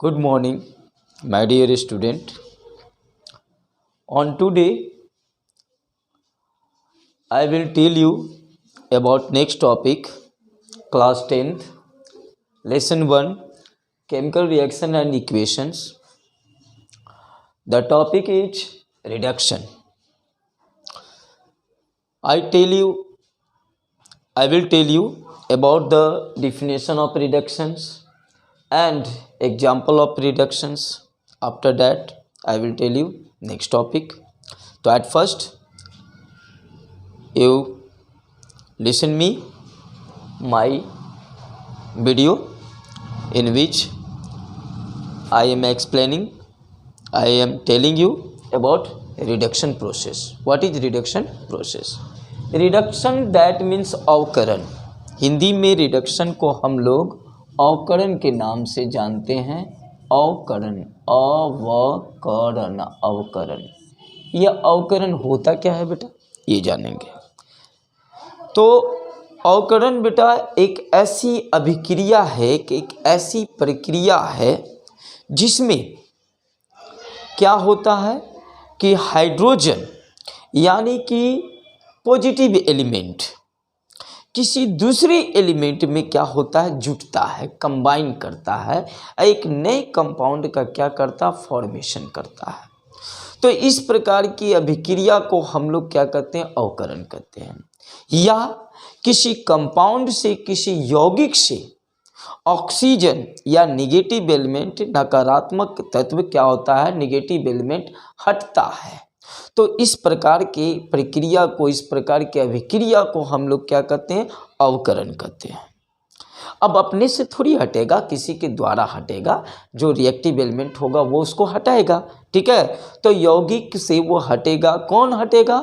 Good morning, my dear student. On today, I will tell you about next topic, class 10th, lesson 1, chemical reaction and equations. The topic is reduction. I will tell you about the definition of reductions and example of reductions. After that, I will tell you next topic. So at first, you listen me my video in which I am telling you about reduction process. What is reduction process? Reduction that means अवकरण. हिंदी में reduction को हम लोग अवकरण के नाम से जानते हैं. अवकरण, अवकरण. यह अवकरण होता क्या है बेटा, ये जानेंगे. तो अवकरण बेटा एक ऐसी अभिक्रिया है कि एक ऐसी प्रक्रिया है जिसमें क्या होता है कि हाइड्रोजन यानी कि पॉजिटिव एलिमेंट किसी दूसरे एलिमेंट में क्या होता है, जुटता है, कंबाइन करता है, एक नए कंपाउंड का क्या करता, फॉर्मेशन करता है. तो इस प्रकार की अभिक्रिया को हम लोग क्या कहते हैं, अवकरण कहते हैं. या किसी कंपाउंड से, किसी यौगिक से ऑक्सीजन या निगेटिव एलिमेंट, नकारात्मक तत्व क्या होता है, निगेटिव एलिमेंट हटता है. तो इस प्रकार के प्रक्रिया को, इस प्रकार की अभिक्रिया को हम लोग क्या कहते हैं, अवकरण कहते हैं. अब अपने से थोड़ी हटेगा, किसी के द्वारा हटेगा. जो रिएक्टिव एलिमेंट होगा वो उसको हटाएगा. ठीक है. तो यौगिक से वो हटेगा. कौन हटेगा,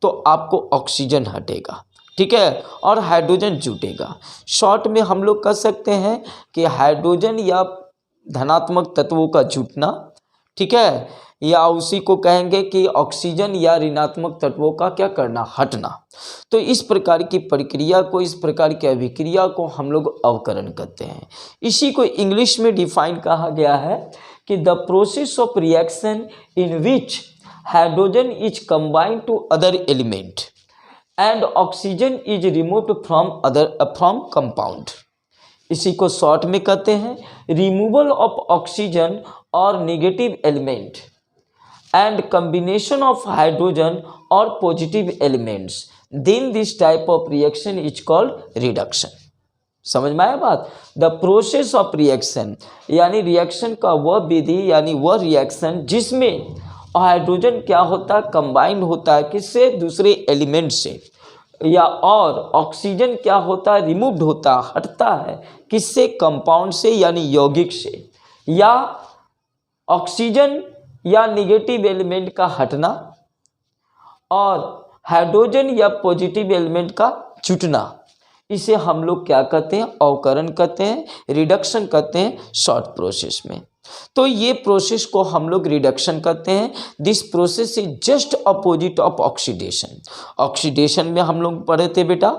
तो आपको ऑक्सीजन हटेगा. ठीक है. और हाइड्रोजन जुटेगा. शॉर्ट में हम लोग कह सकते हैं कि हाइड्रोजन या धनात्मक तत्वों का जुटना, ठीक है, या उसी को कहेंगे कि ऑक्सीजन या ऋणात्मक तत्वों का क्या करना, हटना. तो इस प्रकार की प्रक्रिया को, इस प्रकार की अभिक्रिया को हम लोग अवकरण कहते हैं. इसी को इंग्लिश में डिफाइन कहा गया है कि the process of reaction in which hydrogen is combined to other element and oxygen is removed from compound. इसी को शॉर्ट में कहते हैं रिमूवल ऑफ ऑक्सीजन और negative element and combination of hydrogen or positive elements, then this type of reaction is called reduction. समझ में आया बात. The process of reaction यानी रिएक्शन का वह विधि यानी वह रिएक्शन जिसमें हाइड्रोजन क्या होता है, कंबाइंड होता है किससे, दूसरे एलिमेंट से, या और ऑक्सीजन क्या होता है, रिमूव्ड होता है, हटता है किससे, कंपाउंड से यानी यौगिक से, या ऑक्सीजन या निगेटिव एलिमेंट का हटना और हाइड्रोजन या पॉजिटिव एलिमेंट का जुटना. इसे हम लोग क्या कहते हैं, अवकरण कहते हैं, रिडक्शन कहते हैं शॉर्ट प्रोसेस में. तो ये प्रोसेस को हम लोग रिडक्शन कहते हैं. This process is just opposite of oxidation. Oxidation में हम लोग पढ़े थे बेटा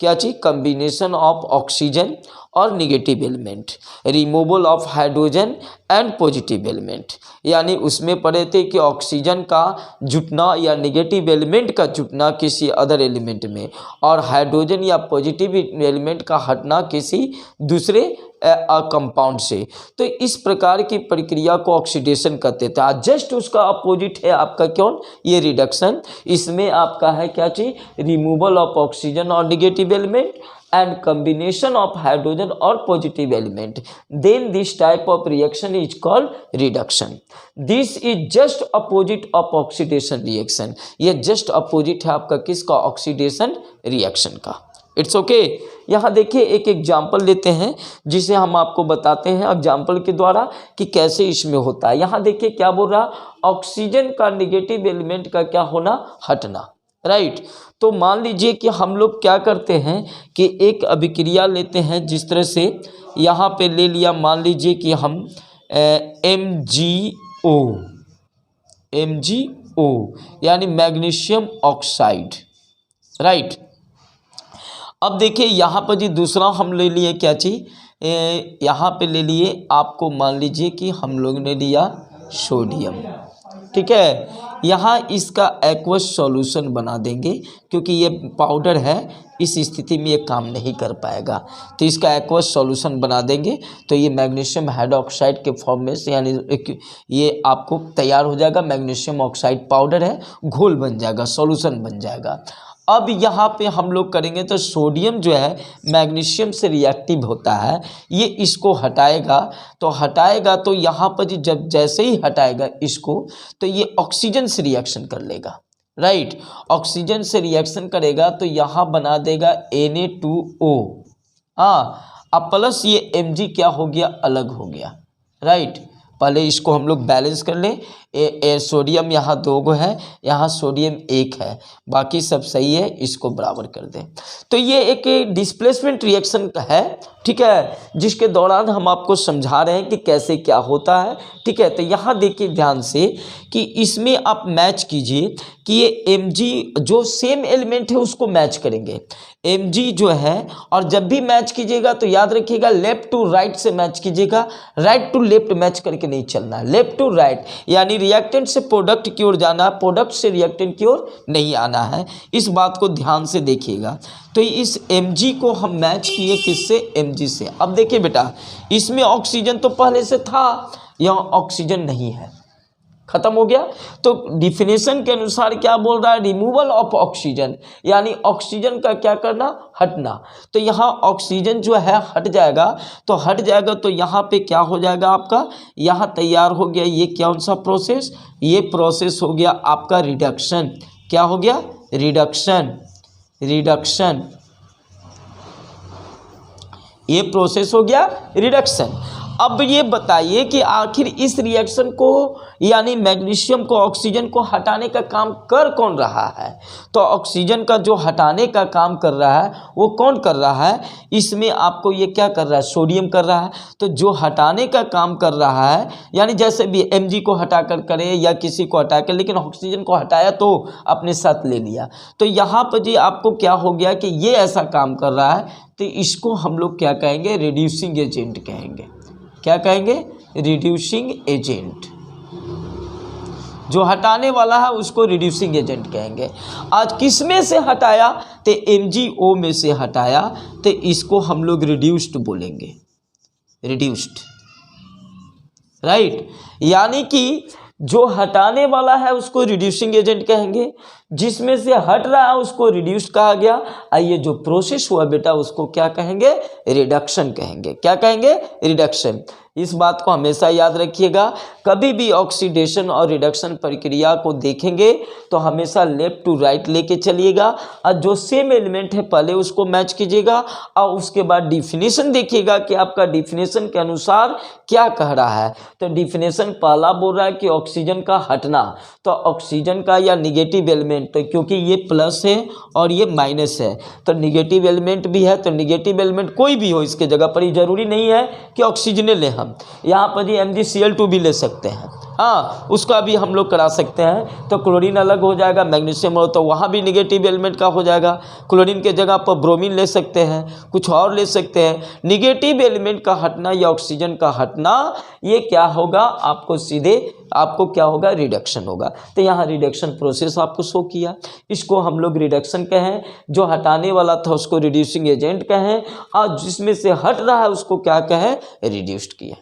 क्या चीज, कम्बिनेशन ऑफ ऑक्सीजन और negative element, removal of hydrogen and positive element. यानी उसमें पढ़े थे कि ऑक्सीजन का जुटना या निगेटिव एलिमेंट का जुटना किसी अदर एलिमेंट में, और हाइड्रोजन या पॉजिटिव एलिमेंट का हटना किसी दूसरे कंपाउंड से. तो इस प्रकार की प्रक्रिया को ऑक्सीडेशन कहते थे. जस्ट उसका अपोजिट है आपका कौन, ये रिडक्शन. इसमें आपका है क्या चीज, रिमूवल ऑफ ऑक्सीजन और negative element and combination of hydrogen or positive element, then this type of reaction is called reduction. This is just opposite of oxidation reaction. ये just opposite है आपका किसका, ऑक्सीडेशन रिएक्शन का. It's okay. यहाँ देखिए एक example लेते हैं जिसे हम आपको बताते हैं एग्जाम्पल के द्वारा कि कैसे इसमें होता है. यहाँ देखिए क्या बोल रहा, ऑक्सीजन का निगेटिव एलिमेंट का क्या होना, हटना. राइट. तो मान लीजिए कि हम लोग क्या करते हैं कि एक अभिक्रिया लेते हैं, जिस तरह से यहाँ पे ले लिया, मान लीजिए कि हम MgO यानी मैग्नीशियम ऑक्साइड. राइट. अब देखिए यहाँ पर जी दूसरा हम ले लिए क्या चीज, यहाँ पे ले लिए आपको, मान लीजिए कि हम लोग ने लिया सोडियम, ठीक है। यहाँ इसका एक्वस सॉल्यूशन बना देंगे क्योंकि ये पाउडर है, इस स्थिति में ये काम नहीं कर पाएगा, तो इसका एक्वस सॉल्यूशन बना देंगे। तो ये मैग्नीशियम हाइड्रोक्साइड के फॉर्म में से यानी ये आपको तैयार हो जाएगा, मैग्नीशियम ऑक्साइड पाउडर है, घोल बन जाएगा, सॉल्यूशन बन जाएगा। अब यहाँ पे हम लोग करेंगे तो सोडियम जो है मैग्नीशियम से रिएक्टिव होता है, ये इसको हटाएगा, तो यहाँ पर जब जैसे ही हटाएगा इसको, तो ये ऑक्सीजन से रिएक्शन कर लेगा, राइट। ऑक्सीजन से रिएक्शन करेगा तो यहाँ बना देगा Na2O, हाँ। अब प्लस ये Mg क्या हो गया, अलग हो गया, राइट। पहले इसको हम लोग बैलेंस कर लें। सोडियम यहाँ 2 है, यहाँ सोडियम 1 है, बाकी सब सही है, इसको बराबर कर दें। तो ये एक डिस्प्लेसमेंट रिएक्शन का है, ठीक है, जिसके दौरान हम आपको समझा रहे हैं कि कैसे क्या होता है, ठीक है। तो यहाँ देखिए ध्यान से कि इसमें आप मैच कीजिए कि ये Mg जो सेम एलिमेंट है उसको मैच करेंगे, Mg जो है, और जब भी मैच कीजिएगा तो याद रखिएगा लेफ्ट टू राइट से मैच कीजिएगा, राइट टू लेफ्ट मैच करके नहीं चलना है, लेफ्ट टू राइट, यानी रिएक्टेंट से प्रोडक्ट की ओर जाना है, प्रोडक्ट से रिएक्टेंट की ओर नहीं आना है। इस बात को ध्यान से देखिएगा। तो इस Mg को हम मैच किए किससे, Mg से। अब देखिए बेटा, इसमें ऑक्सीजन तो पहले से था, यहाँ ऑक्सीजन नहीं है, खत्म हो गया। तो डिफिनेशन के अनुसार क्या बोल रहा है, रिमूवल ऑफ ऑक्सीजन, यानी ऑक्सीजन का क्या करना, हटना। तो यहाँ ऑक्सीजन जो है हट जाएगा, तो यहाँ पे क्या हो जाएगा आपका, यहाँ तैयार हो गया ये कौन सा प्रोसेस, ये प्रोसेस हो गया आपका रिडक्शन। क्या हो गया, रिडक्शन, ये प्रोसेस हो गया रिडक्शन। अब ये बताइए कि आखिर इस रिएक्शन को यानी मैग्नीशियम को, ऑक्सीजन को हटाने का काम कर कौन रहा है। तो ऑक्सीजन का जो हटाने का काम कर रहा है वो कौन कर रहा है, इसमें आपको ये क्या कर रहा है, सोडियम कर रहा है। तो जो हटाने का काम कर रहा है, यानी जैसे भी Mg को हटाकर करे या किसी को हटाकर, लेकिन ऑक्सीजन को हटाया तो अपने साथ ले लिया। तो यहाँ पर जी आपको क्या हो गया कि ये ऐसा काम कर रहा है, तो इसको हम लोग क्या कहेंगे, रिड्यूसिंग एजेंट कहेंगे। क्या कहेंगे, रिड्यूसिंग एजेंट। जो हटाने वाला है उसको रिड्यूसिंग एजेंट कहेंगे। आज किस में से हटाया, तो MgO में से हटाया, तो इसको हम लोग रिड्यूस्ड बोलेंगे, रिड्यूस्ड, राइट। यानी कि जो हटाने वाला है उसको रिड्यूसिंग एजेंट कहेंगे, जिसमें से हट रहा है उसको रिड्यूस्ड कहा गया। आइए जो प्रोसेस हुआ बेटा उसको क्या कहेंगे, रिडक्शन कहेंगे। क्या कहेंगे, रिडक्शन। इस बात को हमेशा याद रखिएगा, कभी भी ऑक्सीडेशन और रिडक्शन प्रक्रिया को देखेंगे तो हमेशा लेफ्ट टू राइट लेके चलिएगा, और जो सेम एलिमेंट है पहले उसको मैच कीजिएगा, और उसके बाद डिफिनेशन देखिएगा कि आपका डिफिनेशन के अनुसार क्या कह रहा है। तो डिफिनेशन पहला बोल रहा है कि ऑक्सीजन का हटना, तो ऑक्सीजन का या निगेटिव एलिमेंट, तो क्योंकि ये प्लस है और ये माइनस है तो निगेटिव एलिमेंट भी है, तो निगेटिव एलिमेंट कोई भी हो इसके जगह पर, ही जरूरी नहीं है कि ऑक्सीजन ले, हम यहाँ पर जी MgCl2 भी ले सकते हैं, हाँ उसका भी हम लोग करा सकते हैं। तो क्लोरीन अलग हो जाएगा, मैग्नीशियम हो तो वहाँ भी निगेटिव एलिमेंट का हो जाएगा। क्लोरीन के जगह पर ब्रोमीन ले सकते हैं, कुछ और ले सकते हैं। निगेटिव एलिमेंट का हटना या ऑक्सीजन का हटना, ये क्या होगा आपको, सीधे आपको क्या होगा, रिडक्शन होगा। तो यहाँ रिडक्शन प्रोसेस आपको शो किया, इसको हम लोग रिडक्शन कहें। जो हटाने वाला था उसको रिड्यूसिंग एजेंट कहें, और जिसमें से हट रहा है उसको क्या कहें, रिड्यूस्ड किया।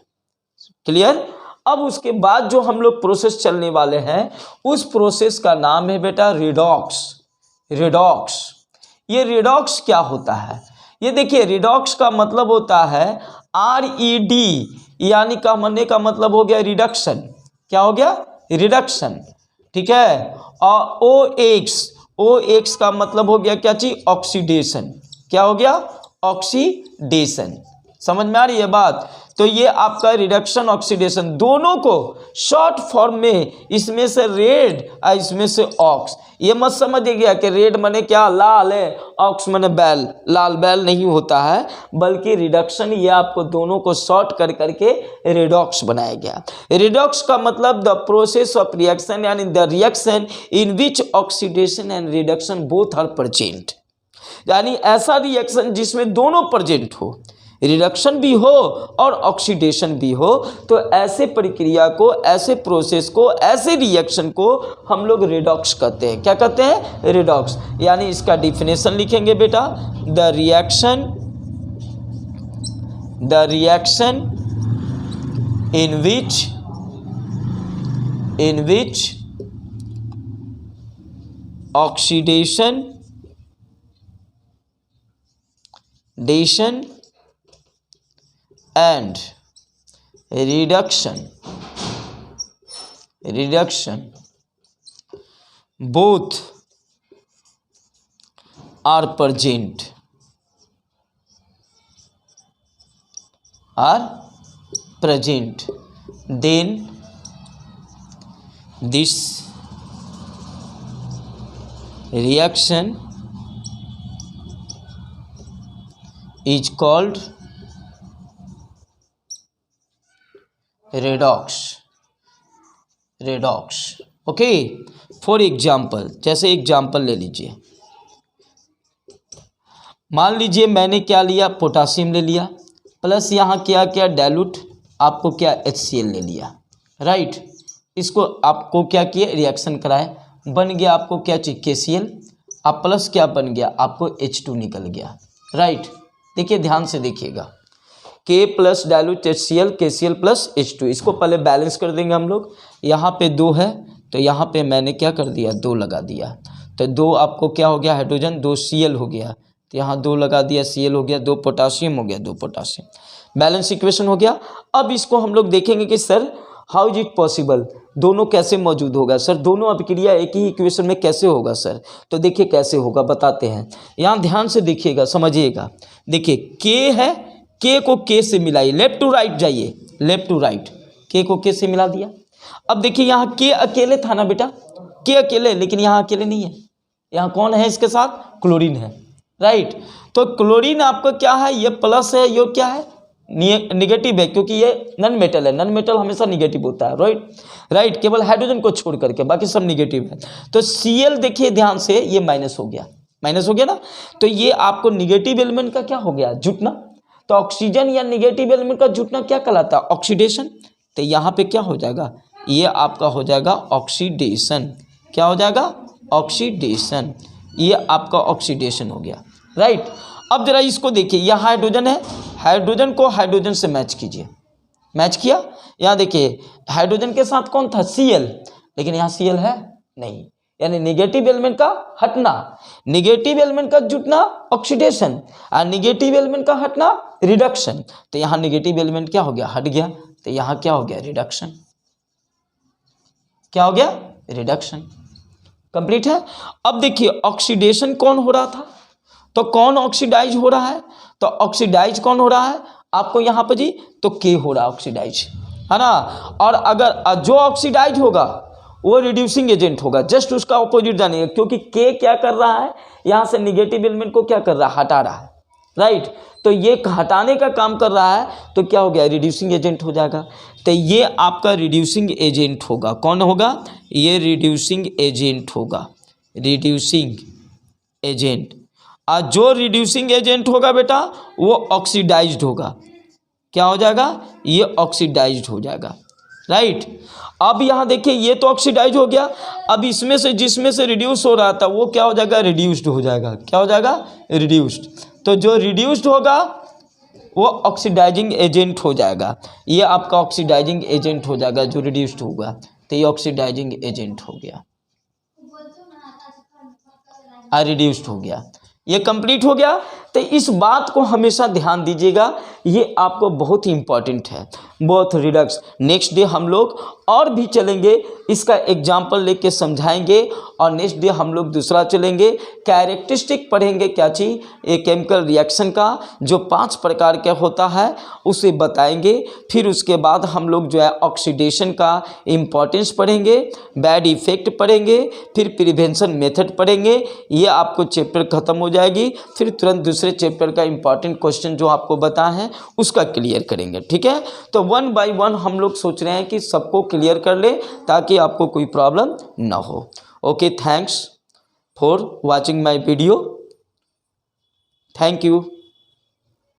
क्लियर। अब उसके बाद जो हम लोग प्रोसेस चलने वाले हैं उस प्रोसेस का नाम है बेटा रिडॉक्स। रिडॉक्स, ये रिडॉक्स क्या होता है, ये देखिए रिडॉक्स का मतलब होता है RED, यानी का मनने का मतलब हो गया रिडक्शन। क्या हो गया, रिडक्शन, ठीक है। और OX का मतलब हो गया क्या चीज, ऑक्सीडेशन। क्या हो गया, ऑक्सीडेशन। समझ में आ रही है बात। तो ये आपका रिडक्शन ऑक्सीडेशन दोनों को शॉर्ट फॉर्म में, इसमें से रेड और इसमें से ऑक्स। ये मत समझिएगा कि रेड माने क्या लाल है, ऑक्स माने बैल, लाल बैल नहीं होता है, बल्कि रिडक्शन ये आपको दोनों को शॉर्ट कर करके रिडॉक्स बनाया गया। रिडॉक्स का मतलब द प्रोसेस ऑफ रिएक्शन, यानी the reaction in which oxidation and reduction both are present, यानी ऐसा रिएक्शन जिसमें दोनों प्रेजेंट हो, रिडक्शन भी हो और ऑक्सीडेशन भी हो, तो ऐसे प्रक्रिया को, ऐसे प्रोसेस को, ऐसे रिएक्शन को हम लोग रिडॉक्स कहते हैं। क्या कहते हैं? रिडॉक्स। यानी इसका डिफिनेशन लिखेंगे बेटा, the reaction in which oxidation and reduction both are present, then this reaction is called redox। Okay. For example, जैसे एग्जाम्पल ले लीजिए, मान लीजिए मैंने क्या लिया, पोटासियम ले लिया, प्लस यहाँ क्या क्या डाइल्यूट आपको क्या HCl ले लिया, राइट। इसको आपको क्या किया, रिएक्शन कराए, बन गया आपको क्या चीज, KCl। अब प्लस क्या बन गया, आपको H2 निकल गया, राइट। देखिए ध्यान से देखिएगा, K plus dilute HCl, KCl plus H2। इसको पहले बैलेंस कर देंगे हम लोग। यहाँ पे 2 है तो यहाँ पे मैंने क्या कर दिया, 2 लगा दिया, तो 2 आपको क्या हो गया, हाइड्रोजन, 2 Cl हो गया, तो यहाँ 2 लगा दिया, Cl हो गया, 2 पोटासियम हो गया, 2 पोटासियम, बैलेंस इक्वेशन हो गया। अब इसको हम लोग देखेंगे कि sir how is it possible, दोनों कैसे मौजूद होगा सर, दोनों अभिक्रिया एक ही इक्वेशन में कैसे होगा सर। तो देखिए कैसे होगा, बताते हैं। यहाँ ध्यान से देखिएगा, समझिएगा। देखिए K है, K को K से मिलाइए, लेफ्ट टू राइट जाइए, लेफ्ट टू राइट, K को K से मिला दिया। अब देखिए यहाँ K अकेले था ना बेटा, K अकेले, लेकिन यहाँ अकेले नहीं है, यहाँ कौन है इसके साथ, क्लोरीन है, राइट। तो क्लोरीन आपका क्या है, ये प्लस है, ये क्या है, निगेटिव है, क्योंकि ये नन मेटल है, नन मेटल हमेशा निगेटिव होता है, राइट, केवल हाइड्रोजन को छोड़ करके बाकी सब निगेटिव है। तो Cl देखिए ध्यान से, ये माइनस हो गया ना, तो ये आपको निगेटिव एलिमेंट का क्या हो गया, जुटना। तो ऑक्सीजन या निगेटिव एलिमेंट का जुटना क्या कहलाता है, ऑक्सीडेशन। तो यहाँ पे क्या हो जाएगा, ये आपका हो जाएगा ऑक्सीडेशन। क्या हो जाएगा, ऑक्सीडेशन, ये आपका ऑक्सीडेशन हो गया, राइट। अब जरा इसको देखिए, यह हाइड्रोजन है, हाइड्रोजन को हाइड्रोजन से मैच कीजिए, मैच किया। यहाँ देखिए हाइड्रोजन के साथ कौन था, Cl, लेकिन यहाँ Cl है नहीं, यानी निगेटिव एलिमेंट का हटना, निगेटिव एलिमेंट का जुटना ऑक्सीडेशन, और निगेटिव एलिमेंट का हटना रिडक्शन। तो यहाँ निगेटिव एलिमेंट क्या हो गया, हट गया, तो यहाँ क्या हो गया, रिडक्शन। क्या हो गया, रिडक्शन। कंप्लीट है। अब देखिए ऑक्सीडेशन कौन हो रहा था, तो कौन ऑक्सीडाइज हो रहा है, तो ऑक्सीडाइज कौन हो रहा है आपको यहाँ पर जी, तो K हो रहा है ऑक्सीडाइज, है ना। और अगर जो ऑक्सीडाइज होगा वो रिड्यूसिंग एजेंट होगा, जस्ट उसका ऑपोजिट जानिए, क्योंकि K क्या कर रहा है, यहाँ से निगेटिव एलिमेंट को क्या कर रहा है, हटा रहा है, राइट। तो ये हटाने का काम कर रहा है, तो क्या हो गया, रिड्यूसिंग एजेंट हो जाएगा। तो ये आपका रिड्यूसिंग एजेंट होगा, कौन होगा, ये रिड्यूसिंग एजेंट होगा, रिड्यूसिंग एजेंट। और जो रिड्यूसिंग एजेंट होगा बेटा वो ऑक्सीडाइज्ड होगा, क्या हो जाएगा, ये ऑक्सीडाइज्ड हो जाएगा, राइट। अब यहाँ देखिए ये तो ऑक्सीडाइज हो गया, अब इसमें से जिसमें से रिड्यूस हो रहा था वो क्या हो जाएगा, रिड्यूस्ड हो जाएगा। क्या हो जाएगा, रिड्यूस्ड। तो जो रिड्यूस्ड होगा वो ऑक्सीडाइजिंग एजेंट हो जाएगा, ये आपका ऑक्सीडाइजिंग एजेंट हो जाएगा जो रिड्यूस्ड होगा, तो ये ऑक्सीडाइजिंग एजेंट हो गया, रिड्यूस्ड हो गया, ये कंप्लीट हो गया। तो इस बात को हमेशा ध्यान दीजिएगा, ये आपको बहुत ही इंपॉर्टेंट है, बहुत रिडक्स। नेक्स्ट डे हम लोग और भी चलेंगे, इसका एग्जाम्पल लेके समझाएंगे, और नेक्स्ट डे हम लोग दूसरा चलेंगे, कैरेक्टरिस्टिक पढ़ेंगे, क्या चीज़, एक केमिकल रिएक्शन का जो 5 प्रकार का होता है उसे बताएंगे। फिर उसके बाद हम लोग जो है ऑक्सीडेशन का इम्पॉर्टेंस पढ़ेंगे, बैड इफेक्ट पढ़ेंगे, फिर प्रिवेंशन मेथड पढ़ेंगे, ये आपको चैप्टर खत्म हो जाएगी। फिर तुरंत दूसरे चैप्टर का इंपॉर्टेंट क्वेश्चन जो आपको बताया है उसका क्लियर करेंगे, ठीक है। तो 1 बाय 1 हम लोग सोच रहे हैं कि सबको क्लियर कर ले ताकि आपको कोई प्रॉब्लम ना हो। Okay, thanks for watching my video, thank you.